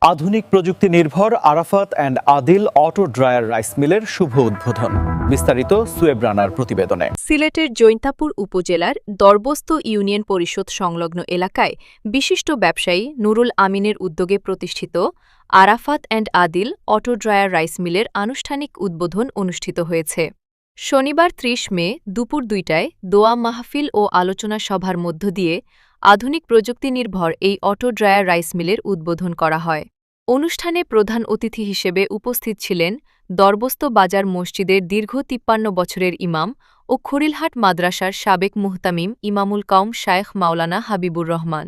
আধুনিক প্রযুক্তি নির্ভর Arafat and Adil auto dryer rice মিলের শুভ উদ্বোধন। বিস্তারিত সুয়েব রানার প্রতিবেদনে। সিলেটের জৈন্তাপুর উপজেলার দরবস্ত ইউনিয়ন পরিষদ সংলগ্ন এলাকায় বিশিষ্ট ব্যবসায়ী নুরুল আমিনের উদ্যোগে প্রতিষ্ঠিত Arafat and Adil auto dryer rice মিলের আনুষ্ঠানিক উদ্বোধন অনুষ্ঠিত হয়েছে। শনিবার ৩০ মে দুপুর ২টায় দোয়া মাহফিল ও আলোচনা সভার মধ্য দিয়ে আধুনিক প্রযুক্তি নির্ভর এই অটো ড্রায়ার রাইস মিলের উদ্বোধন করা হয়। অনুষ্ঠানে প্রধান অতিথি হিসেবে উপস্থিত ছিলেন দরবস্ত বাজার মসজিদের দীর্ঘ ৫৩ বছরের ইমাম ও খলিলহাট মাদ্রাসার সাবেক মুহতামিম ইমামুল কাউম শায়েখ মাওলানা হাবিবুর রহমান।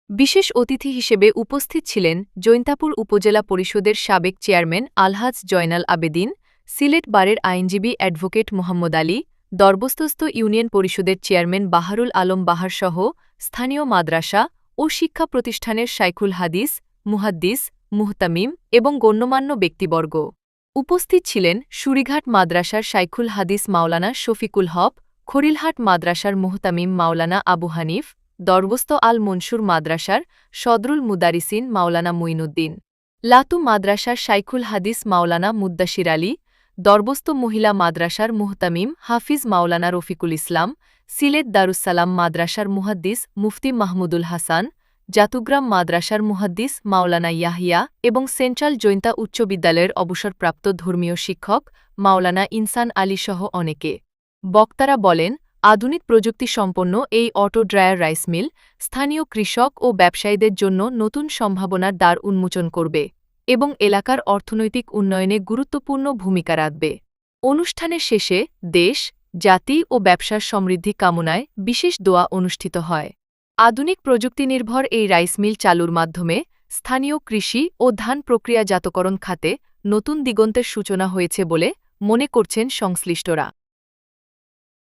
বিশেষ অতিথি হিসেবে উপস্থিত ছিলেন জৈন্তাপুর উপজেলা পরিষদের সাবেক চেয়ারম্যান আলহাজ জয়নাল আবেদিন, সিলেট বারের আইনজীবী অ্যাডভোকেট মোহাম্মদ আলী, দরবস্তস্থ ইউনিয়ন পরিষদের চেয়ারম্যান বাহারুল আলম বাহারসহ স্থানীয় মাদ্রাসা ও শিক্ষা প্রতিষ্ঠানের শাইখুল হাদিস, মুহাদ্দিস, মুহতামিম এবং গণ্যমান্য ব্যক্তিবর্গ। উপস্থিত ছিলেন সুরিঘাট মাদ্রাসার শাইখুল হাদিস মাওলানা শফিকুল হক, খলিলহাট মাদ্রাসার মুহতামিম মাওলানা আবু হানিফ, দরবস্ত আল মনসুর মাদ্রাসার সদরুল মুদারিসিন মাওলানা মুইনুদ্দিন, লাতু মাদ্রাসার শাইখুল হাদিস মাওলানা মুদ্দাশির আলী, দরবস্ত মহিলা মাদ্রাসার মুহতামিম হাফিজ মাওলানা রফিকুল ইসলাম, সিলেট দারুসালাম মাদ্রাসার মুহাদ্দিস মুফতি মাহমুদুল হাসান, জাতুগ্রাম মাদ্রাসার মুহাদ্দিস মাওলানা ইয়াহিয়া এবং সেন্ট্রাল জৈন্তা উচ্চ বিদ্যালয়ের অবসরপ্রাপ্ত ধর্মীয় শিক্ষক মাওলানা ইনসান আলী সহ অনেকে। বক্তারা বলেন, আধুনিক প্রযুক্তি সম্পন্ন এই অটো ড্রায়ার রাইস মিল স্থানীয় কৃষক ও ব্যবসায়ীদের জন্য নতুন সম্ভাবনার দ্বার উন্মোচন করবে এবং এলাকার অর্থনৈতিক উন্নয়নে গুরুত্বপূর্ণ ভূমিকা রাখবে। অনুষ্ঠানের শেষে দেশ, জাতি ও ব্যবসার সমৃদ্ধি কামনায় বিশেষ দোয়া অনুষ্ঠিত হয়। আধুনিক প্রযুক্তি নির্ভর এই রাইস মিল চালুর মাধ্যমে স্থানীয় কৃষি ও ধান প্রক্রিয়াজাতকরণ খাতে নতুন দিগন্তের সূচনা হয়েছে বলে মনে করছেন সংশ্লিষ্টরা।